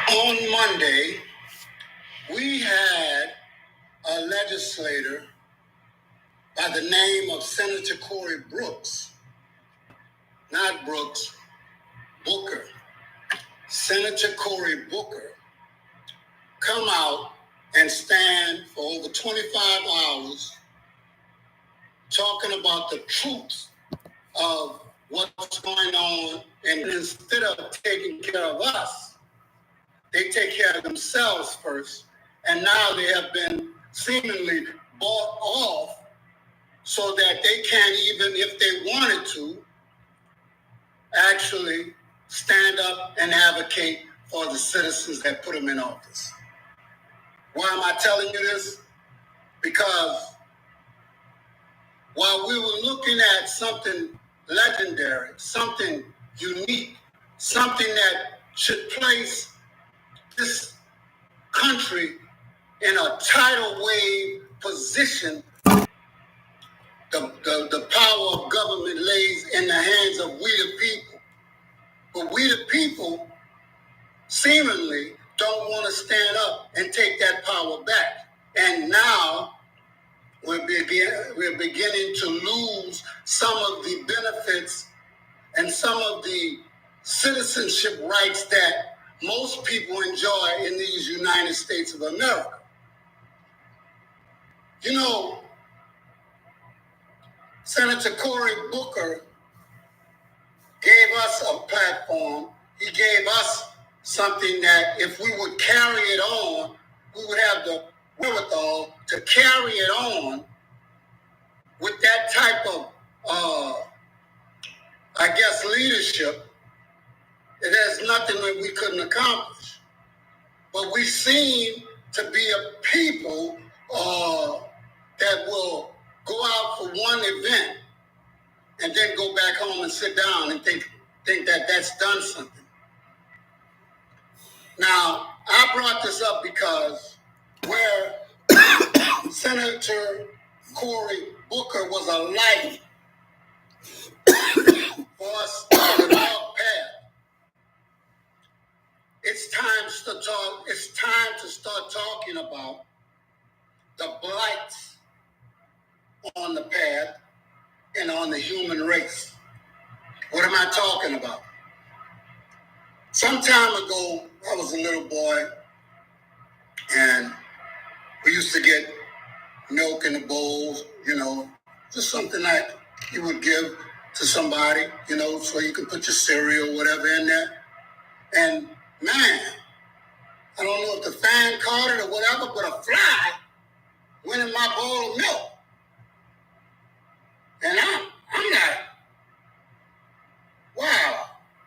On Monday, we had a legislator by the name of Senator Cory Brooks, not Brooks, Booker. Senator Cory Booker come out and stand for over 25 hours talking about the truth of what's going on, and instead of taking care of us, they take care of themselves first, and now they have been seemingly bought off so that they can't even, if they wanted to, actually stand up and advocate for the citizens that put them in office. Why am I telling you this? Because while we were looking at something legendary, something unique, something that should place this country in a tidal wave position, the power of government lays in the hands of we the people. But we the people seemingly don't want to stand up and take that power back. And now we're beginning to lose some of the benefits and some of the citizenship rights that most people enjoy in these United States of America. You know, Senator Cory Booker gave us a platform. He gave us something that if we would carry it on, we would have the wherewithal to carry it on with that type of, leadership. There's nothing that we couldn't accomplish. But we seem to be a people that will go out for one event and then go back home and sit down and think that that's done something. Now, I brought this up because where Senator Cory Booker was a light for us on the dog path, it's time to start talking about the blights on the path and on the human race. What am I talking about? Some time ago, I was a little boy, and we used to get milk in the bowls, just something that you would give to somebody, so you can put your cereal or whatever in there. And man, I don't know if the fan caught it or whatever, but a fly went in my bowl of milk. And I'm like, wow,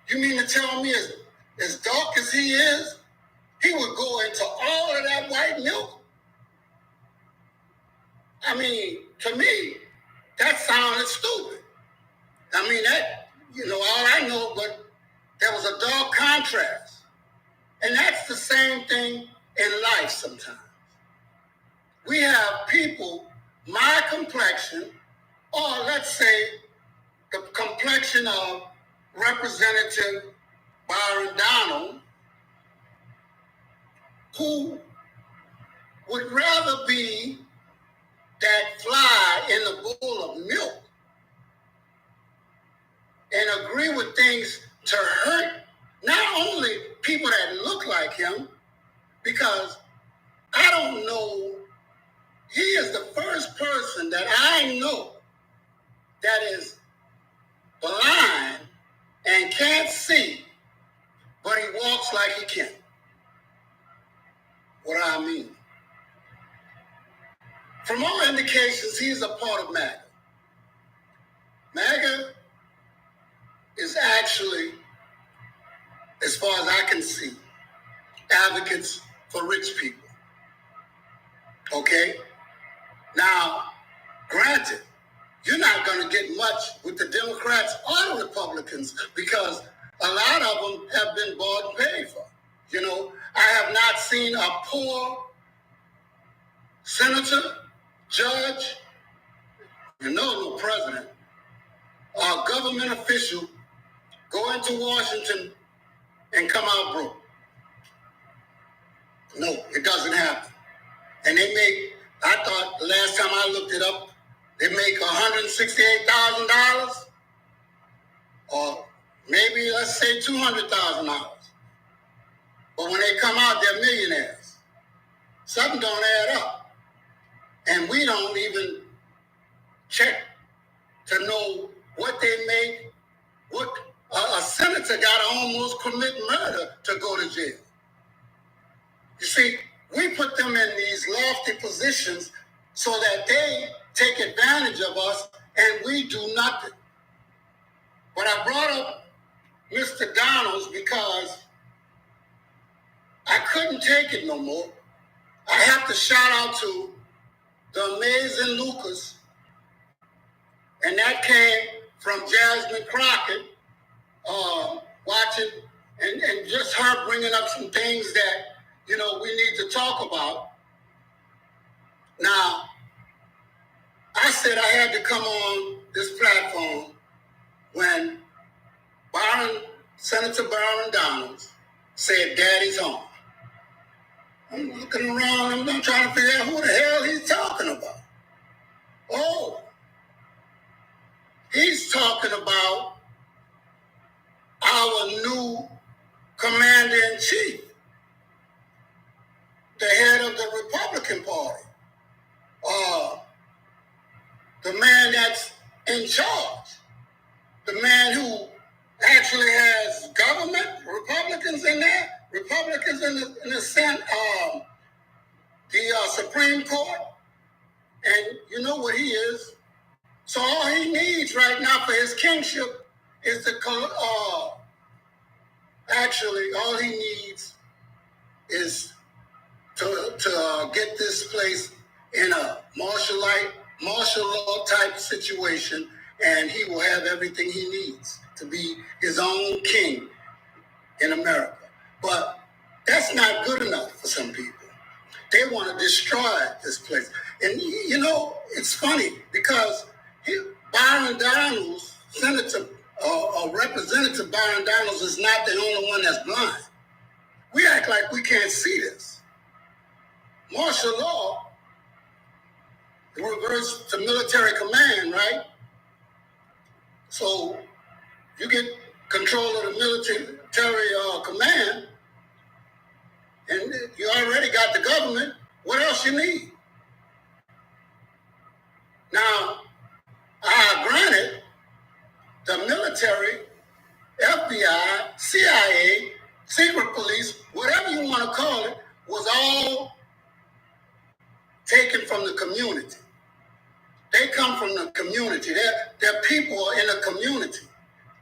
you mean to tell me as dark as he is, he would go into all of that white milk? I mean, to me, that sounded stupid. I mean, all I know, but there was a dark contrast. And that's the same thing in life sometimes. We have people, my complexion, or let's say the complexion of Representative Byron Donald, who would rather be that fly in the bowl of milk and agree with things to hurt not only people that look like him, because I don't know, he is the first person that I know that is blind and can't see, but he walks like he can. What do I mean? From all indications, he's a part of MAGA. MAGA is actually, as far as I can see, advocates for rich people. Okay? Now, granted, you're not going to get much with the Democrats or the Republicans because a lot of them have been bought and paid for. I have not seen a poor senator, judge, no president, or government official go into Washington and come out broke. No, it doesn't happen. And they make, I thought the last time I looked it up, they make $168,000 or maybe let's say $200,000. But when they come out, they're millionaires. Something don't add up. And we don't even check to know what they make. What a senator got to almost commit murder to go to jail. You see, we put them in these lofty positions so that they take advantage of us and we do nothing. But I brought up Mr. Donalds because I couldn't take it no more. I have to shout out to the amazing Lucas, and that came from Jasmine Crockett, watching and just her bringing up some things that, we need to talk about. Now, I said I had to come on this platform when Senator Byron Donalds said Daddy's home. I'm looking around, I'm trying to figure out who the hell he's talking about. Oh, he's talking about our new commander-in-chief, the head of the Republican Party, the man that's in charge, the man who actually has government, Republicans in there, Republicans in the Senate, the Supreme Court, and you know what he is. So all he needs right now for his kingship is actually all he needs is to get this place in a martial law type situation, and he will have everything he needs to be his own king in America. But that's not good enough for some people. They want to destroy this place. And, it's funny because Byron Donalds, Senator or Representative Byron Donalds is not the only one that's blind. We act like we can't see this. Martial law reverts to military command, right? So you get control of the military command, and you already got the government. What else you need? Now, granted, the military, FBI, CIA, secret police, whatever you want to call it, was all taken from the community. They come from the community. They're people in the community.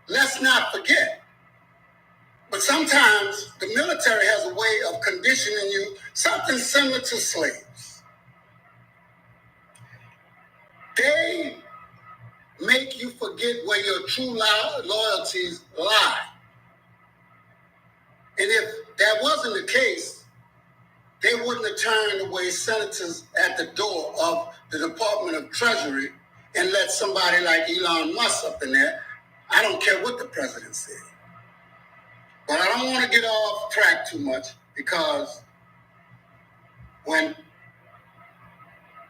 Let's not forget. But sometimes the military has a way of conditioning you, something similar to slaves. They make you forget where your true loyalties lie. And if that wasn't the case, they wouldn't have turned away senators at the door of the Department of Treasury and let somebody like Elon Musk up in there. I don't care what the president said. But I don't want to get off track too much because when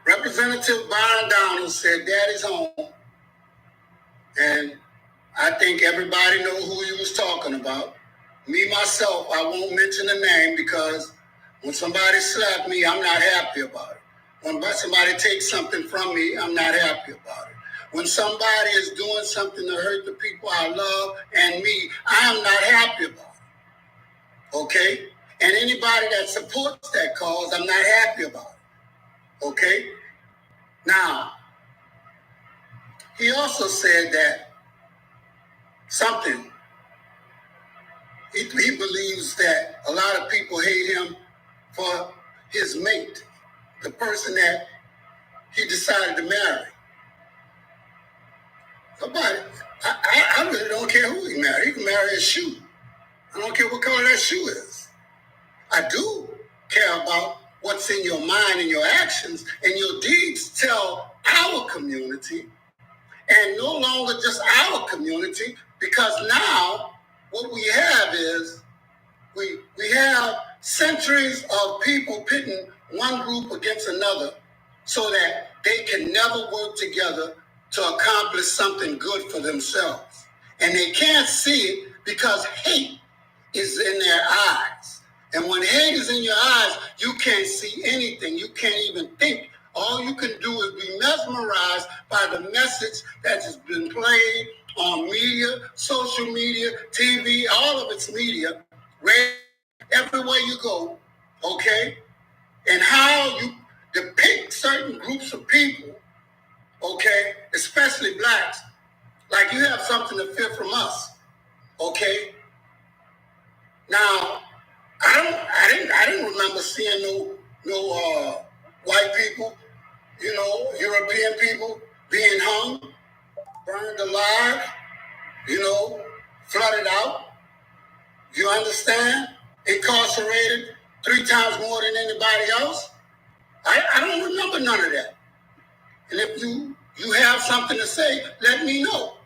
Representative Byron Donalds said Daddy's home, and I think everybody knows who he was talking about. Me, myself, I won't mention the name because when somebody slapped me, I'm not happy about it. When somebody takes something from me, I'm not happy about it. When somebody is doing something to hurt the people I love and me, I am not happy about it. Okay? And anybody that supports that cause, I'm not happy about it. Okay? Now, he also said that something, he believes that a lot of people hate him for his mate, the person that he decided to marry. I really don't care who he married. He can marry a shoe. I don't care what color that shoe is. I do care about what's in your mind and your actions, and your deeds tell our community, and no longer just our community, because now what we have is we have centuries of people pitting one group against another so that they can never work together to accomplish something good for themselves. And they can't see it because hate is in their eyes. And when hate is in your eyes, you can't see anything. You can't even think. All you can do is be mesmerized by the message that has been played on media, social media, TV, all of its media, radio, everywhere you go, okay? And how you depict certain groups of people, okay, especially blacks, like you have something to fear from us, okay? Now, I didn't remember seeing no white people, European people being hung, burned alive, flooded out. You understand? Incarcerated 3 times more than anybody else. I don't remember none of that. And if you have something to say, let me know.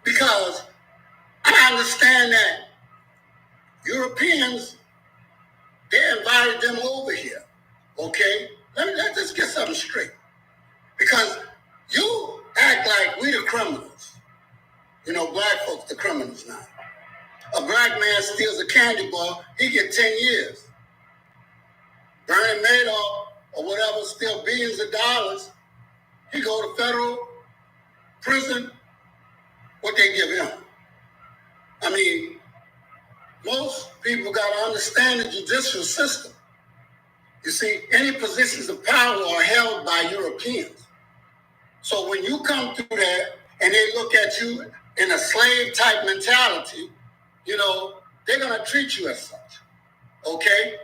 Because I understand that Europeans, they invited them over here. Okay? Let's just get something straight. Because you act like we the criminals. Black folks the criminals now. A black man steals a candy bar, he get 10 years. Bernie Madoff or whatever steal billions of dollars, he go to federal prison. What they give him? I mean, most people got to understand the judicial system. You see, any positions of power are held by Europeans. So when you come through there and they look at you in a slave type mentality, they're going to treat you as such. Okay?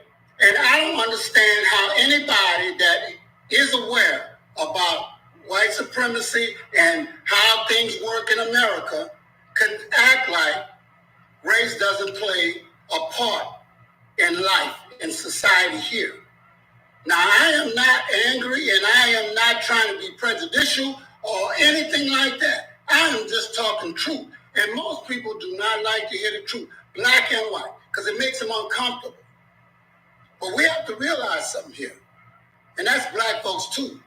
And I don't understand how anybody that is aware about white supremacy and how things work in America can act like race doesn't play a part in life, in society here. Now, I am not angry and I am not trying to be prejudicial or anything like that. I am just talking truth. And most people do not like to hear the truth, black and white, because it makes them uncomfortable. But we have to realize something here, and that's black folks too.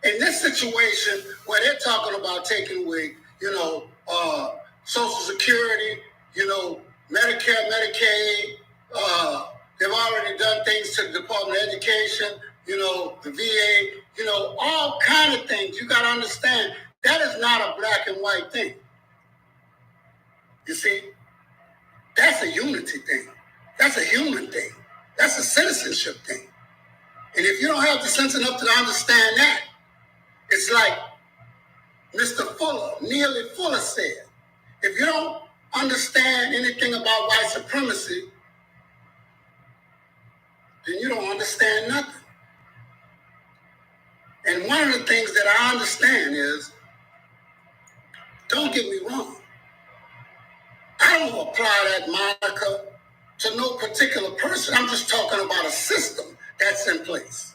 In this situation where they're talking about taking away, Social Security, Medicare, Medicaid, they've already done things to the Department of Education, the VA, all kind of things. You got to understand, that is not a black and white thing. You see, that's a unity thing. That's a human thing. That's a citizenship thing. And if you don't have the sense enough to understand that, it's like Mr. Fuller, Neely Fuller said, if you don't understand anything about white supremacy, then you don't understand nothing. And one of the things that I understand is, don't get me wrong, I don't apply that moniker to no particular person. I'm just talking about a system that's in place.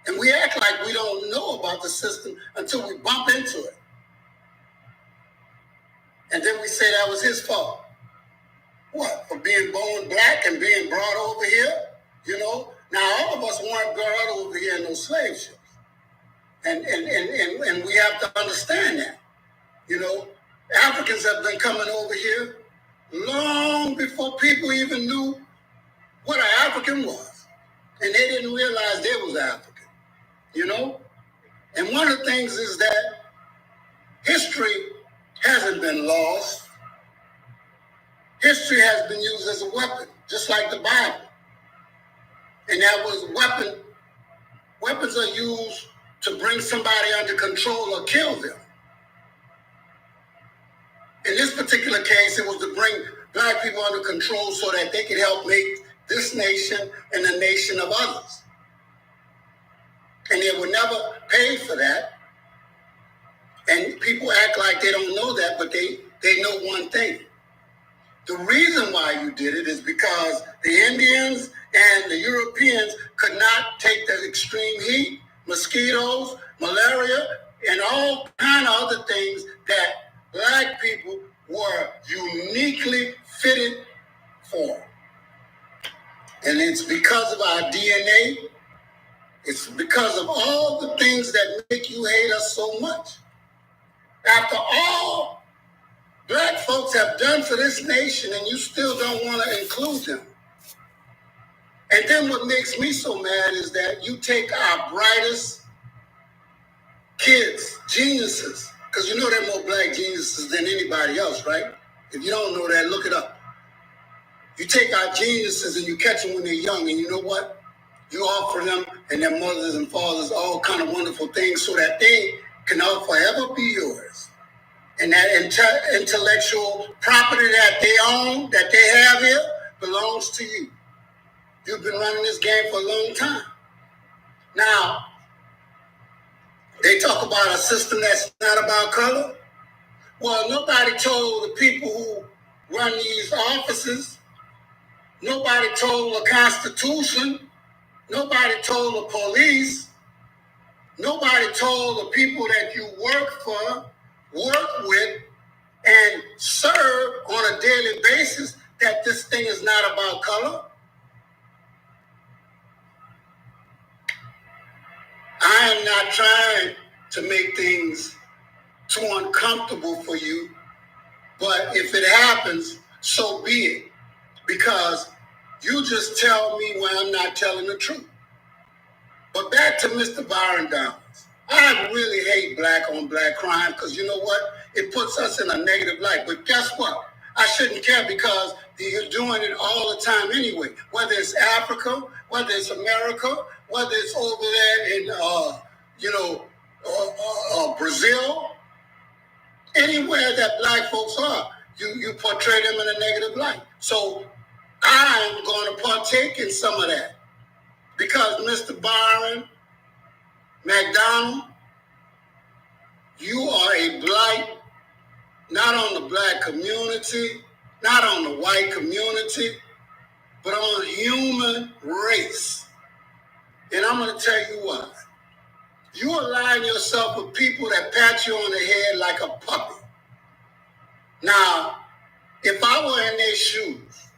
And we act like we don't know about the system until we bump into it. And then we say that was his fault. What? For being born black and being brought over here? Now all of us weren't brought over here in those slave ships. And we have to understand that. Africans have been coming over here long before people even knew what an African was. And they didn't realize they was African. And one of the things is that history hasn't been lost. History has been used as a weapon, just like the Bible. And that was weapon. Weapons are used to bring somebody under control or kill them. In this particular case, it was to bring black people under control so that they could help make this nation and the nation of others. And they were never paid for that. And people act like they don't know that, but they know one thing. The reason why you did it is because the Indians and the Europeans could not take the extreme heat, mosquitoes, malaria, and all kind of other things that black people were uniquely fitted for. And it's because of our DNA. It's because of all the things that make you hate us so much. After all black folks have done for this nation, and you still don't want to include them. And then what makes me so mad is that you take our brightest kids, geniuses, because you know there are more black geniuses than anybody else, right? If you don't know that, look it up. You take our geniuses and you catch them when they're young, and you know what? You offer them and their mothers and fathers all kind of wonderful things so that they can all forever be yours. And that intellectual property that they own, that they have here, belongs to you. You've been running this game for a long time. Now, they talk about a system that's not about color. Well, nobody told the people who run these offices. Nobody told the Constitution. Nobody told the police. Nobody told the people that you work for, work with, and serve on a daily basis that this thing is not about color. I am not trying to make things too uncomfortable for you, but if it happens, so be it. Because you just tell me when I'm not telling the truth. But back to Mr. Byron Downs. I really hate black on black crime because you know what? It puts us in a negative light. But guess what? I shouldn't care because you're doing it all the time anyway. Whether it's Africa, whether it's America, whether it's over there in, Brazil, anywhere that black folks are, you portray them in a negative light. So I'm going to partake in some of that because Mr. Byron McDonald, you are a blight, not on the black community, not on the white community, but on the human race. And I'm going to tell you why. You align yourself with people that pat you on the head like a puppy. Now, if I were in their shoes,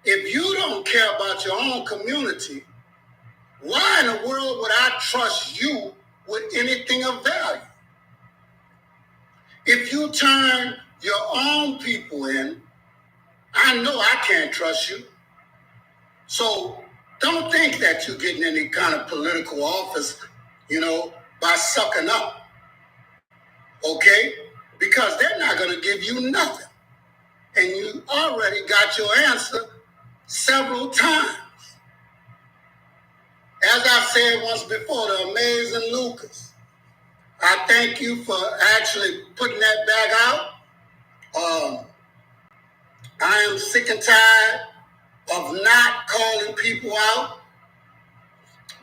if you don't care about your own community, why in the world would I trust you with anything of value? If you turn your own people in, I know I can't trust you. So don't think that you're getting any kind of political office, by sucking up. Okay? Because they're not going to give you nothing. And you already got your answer several times. As I said once before, the amazing Lucas, I thank you for actually putting that back out. I am sick and tired of not calling people out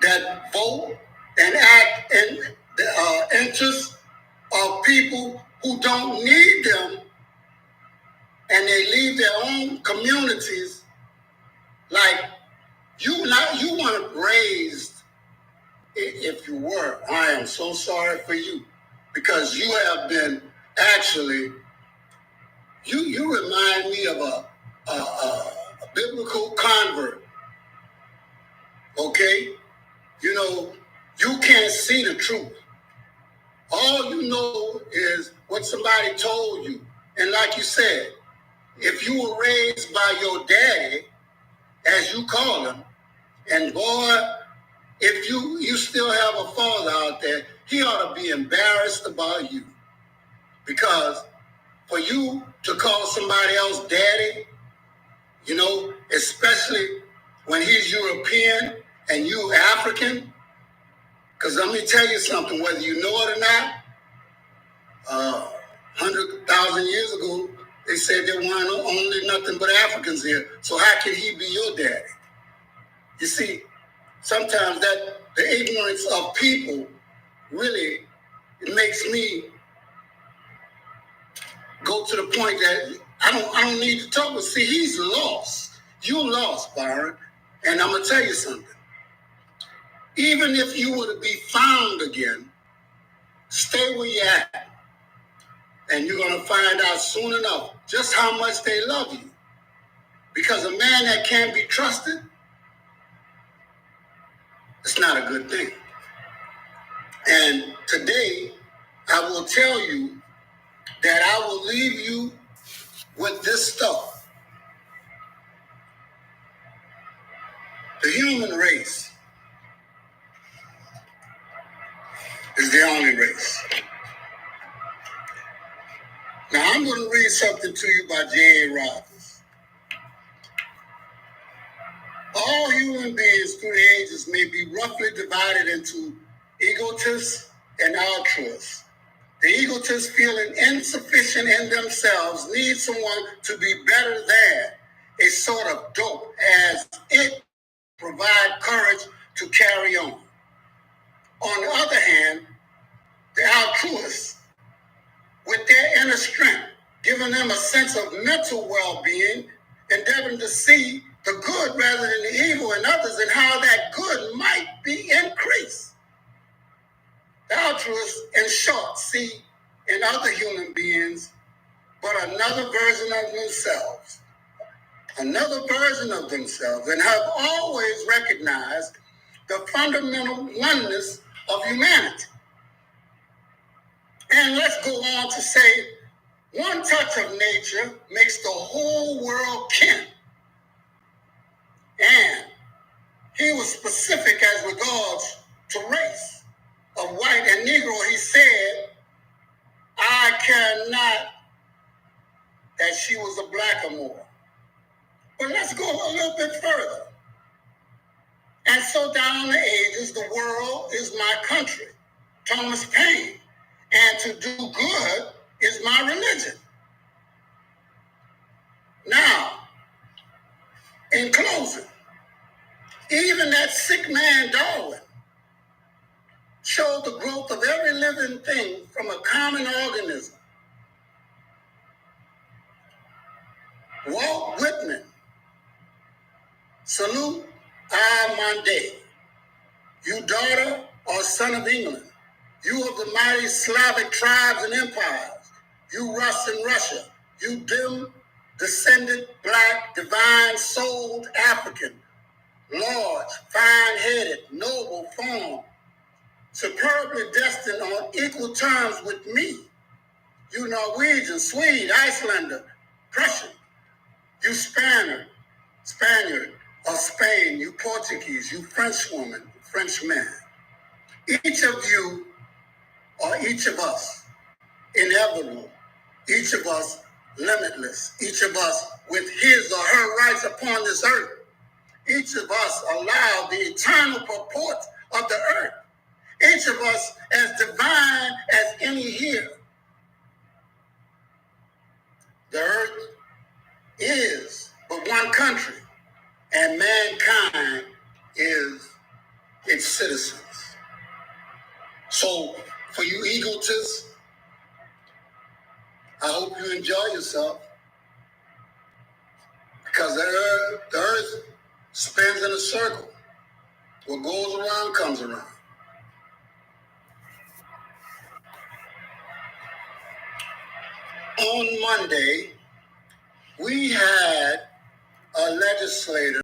that vote and act in the interest of people who don't need them, and they leave their own communities like you weren't raised. If you were, I am so sorry for you because you have been actually. You remind me of a biblical convert. Okay, you can't see the truth. All you know is what somebody told you, and like you said, if you were raised by your daddy, as you call him, and boy, if you still have a father out there, he ought to be embarrassed about you. Because for you to call somebody else daddy, especially when he's European and you African, because let me tell you something, whether you know it or not, 100,000 years ago, they said there weren't only nothing but Africans here. So how can he be your daddy? You see, sometimes that the ignorance of people really, it makes me go to the point that I don't need to talk. But see, he's lost. You lost, Byron. And I'm gonna tell you something. Even if you were to be found again, stay where you're at. And you're gonna find out soon enough just how much they love you. Because a man that can't be trusted It's not a good thing. And today, I will tell you that I will leave you with this stuff. The human race is the only race. Now, I'm going to read something to you by J.A. Rogers. All human beings through the ages may be roughly divided into egotists and altruists. The egotists, feeling insufficient in themselves, need someone to be better than, a sort of dope, as it provides courage to carry on. On the other hand, the altruists, with their inner strength, giving them a sense of mental well-being, endeavoring to see the good rather than the evil in others and how that good might be increased. The altruists, in short, see in other human beings but another version of themselves, and have always recognized the fundamental oneness of humanity. And let's go on to say, one touch of nature makes the whole world kin. And he was specific as regards to race. Of white and Negro, he said, I care not that she was a blackamoor. But let's go a little bit further. And so down the ages, the world is my country. Thomas Paine. And to do good is my religion. Now, in closing, even that sick man Darwin showed the growth of every living thing from a common organism. Walt Whitman, salute Monday, you daughter or son of England, you of the mighty Slavic tribes and empires, you Rus in Russia, you dim descended black divine-souled African, large, fine-headed, noble form, superbly destined on equal terms with me, you Norwegian, Swede, Icelander, Prussian, you Spaniard of Spain, you Portuguese, you Frenchwoman, Frenchman. Each of you or each of us, inevitable, each of us limitless, each of us with his or her rights upon this earth, each of us allowed the eternal purport of the earth, each of us as divine as any here. The earth is but one country, and mankind is its citizens. So, for you egotists, I hope you enjoy yourself, because the earth spins in a circle. What goes around comes around. On Monday, we had a legislator